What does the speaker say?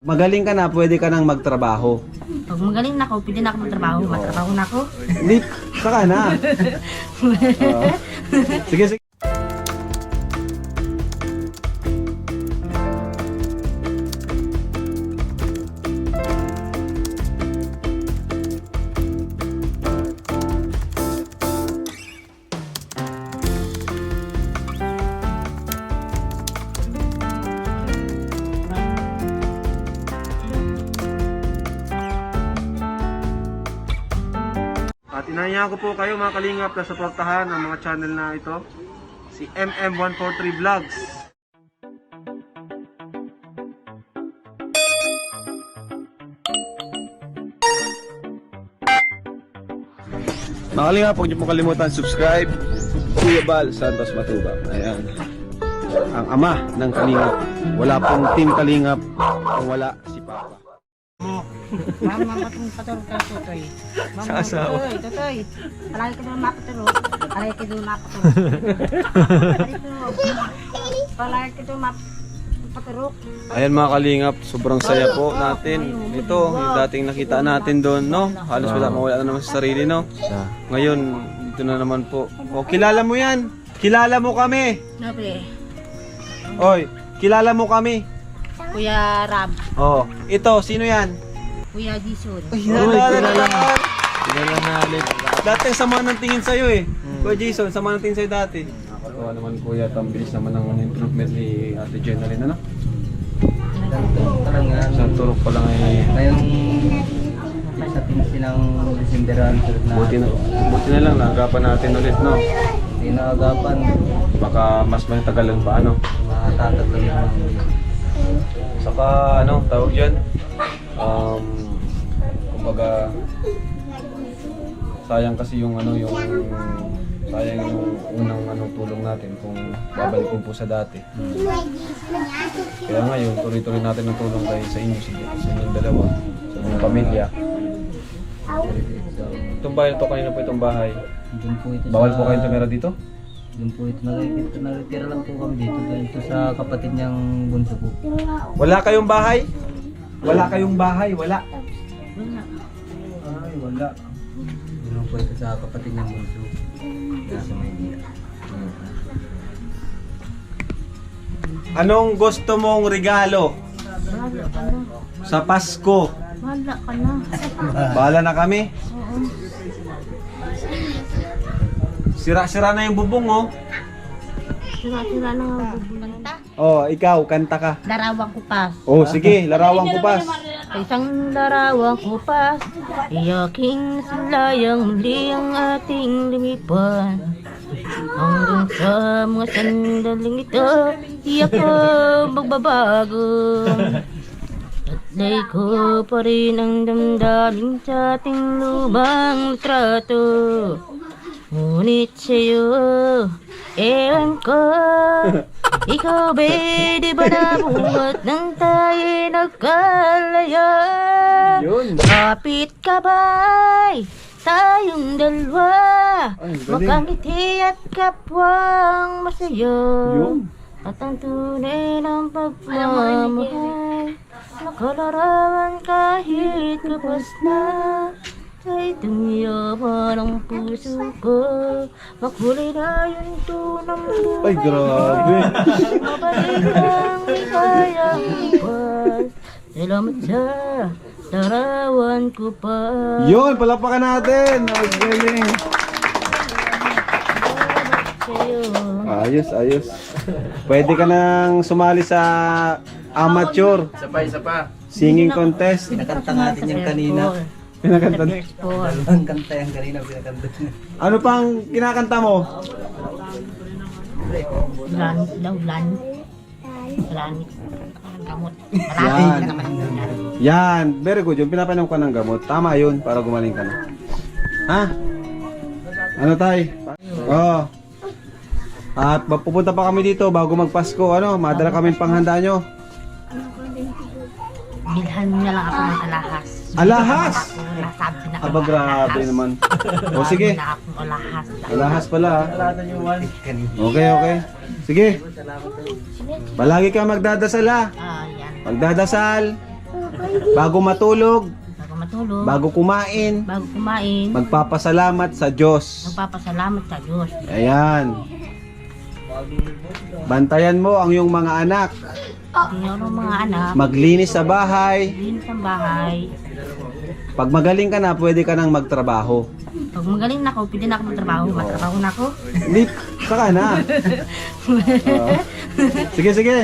Magaling ka na, pwede ka nang magtrabaho. Pag magaling na ako, pwede na ako magtrabaho. Magtrabaho na ako. Hindi, saka na. Sige, sige. At inaanyahan ko po kayo mga kalingap na suportahan ang mga channel na ito, si MM143 Vlogs. Mga kalingap, huwag niyo po kalimutan subscribe, Kuya Bal Santos Matubang. Ayan, ang ama ng kalingap. Wala pong team kalingap kung wala si Papa. Mama, patulog ka, Tutoy. Sa asawa. Tutoy. Palagi ka doon mapatulog. Palagi ka doon mapatulog. Palagi ka doon mapatulog. Ayan mga kalingap, sobrang saya po natin. Ito, yung dating nakita natin doon, no? Halos mawala na naman sa sarili, no? Ngayon, dito na naman po. O, kilala mo yan? Kilala mo kami? Nabi, Oy, kilala mo kami? Kuya Rab, Oh, ito, sino yan? Kuya Jason. Kilala natin. Dati sama ng tingin sa'yo eh. Kuya Jason, sama ng tingin sa'yo dati. Nakakatawa naman kuya, tambilis naman ang improvement ni Ate Jenaline, ano? Isang turok pa lang ay... Ngayong sa pinsin ng Decemberan na Buti na lang, naagapan natin ulit, no? pinagapan, Baka mas matagalan pa, ano? matatatlo yung Saka, ano, tawag dyan? Kumbaga, sayang kasi yung ano, sayang yung unang tulong natin kung babalikin po sa dati. Kaya ngayon, tuloy-tuloy natin ang tulong kayo sa inyo, sa inyong dalawa, sa inyong pamilya. Itong bahay na to, kanina po itong bahay. doon po ito Bawal sa, po kayo tumira dito? doon po ito, naritira lang po kami dito, dito sa kapatid niyang bunso po. Wala kayong bahay? Wala kayong bahay? Wala. Ay, wala. Doon po ito sa kapatid niyang bunso. Nasa Maynila. Anong gusto mong regalo Wala ka na. sa Pasko? Wala ka na. Bahala na kami. Oo. Sira-sira na yung bubong, oh. Sira-sira na nga bubong. Oh, ikaw, kanta ka. Larawang kupas. Oh, sige, larawang kupas. Isang larawang kupas, iyaking silayang muli ang ating lumipan. Hanggang sa mga sandaling ito, iyak ko magbabago. Tatlay ko pa rin ang damdamin sa ating lumang litrato. Ngunit sa'yo, ewan ko, ikaw ba di ba nabuhat nang tayo nagkalaya? Yun. Kapit ka ba'y tayong dalawa? Ay, galing. Makangiti at kapwang masaya. Yun. At ang tunay ng pagmamahal, nakalarawan kahit kapos na. Ay tumiyaman ang puso ko, makulay na yung tunang buhay. Ay, grabe. Mabalik ang ligayang ipas. Salamat sa larawan ko pa. Yun, palapakan natin. Ang galing. Sa'yo. Ayos, ayos. Pwede ka nang sumali sa amateur Isa pa. singing contest. Pinakanta natin yung kanina. Pinakanta. Dalawang kanta yung kanina pinakanta niya. Ano pang kinakanta mo? Lanit daw, lanit. Lanit. Ang gamot. Yan. Marami na naman yun. Yan, very good. Yung pinapainom ka ng gamot. Tama yun, para gumaling ka na. Ha? Ano tay? Oo. At pupunta pa kami dito bago magpasko. Ano, madala kami panghanda nyo. Bilhan mo na lang ako ng alahas. Alahas? Nasabi na Aba, grabe naman. O sige, na akong alahas. alahas pala ha. Kanina. Okay, okay. Sige. Palagi ka magdadasal ha. Yan. Magdadasal. bago matulog, Bago matulog. bago kumain, Bago kumain. magpapasalamat sa Diyos. Magpapasalamat sa Diyos. Ayan. Bantayan mo ang iyong mga anak. Tingnan ng mga anak. Maglinis sa bahay. Linis ang bahay. Pag magaling ka na, pwede ka nang magtrabaho. Pag magaling na ako, pwede na ako magtrabaho. Matrabaho na ako. Hindi, saka na. Oo. Sige, sige.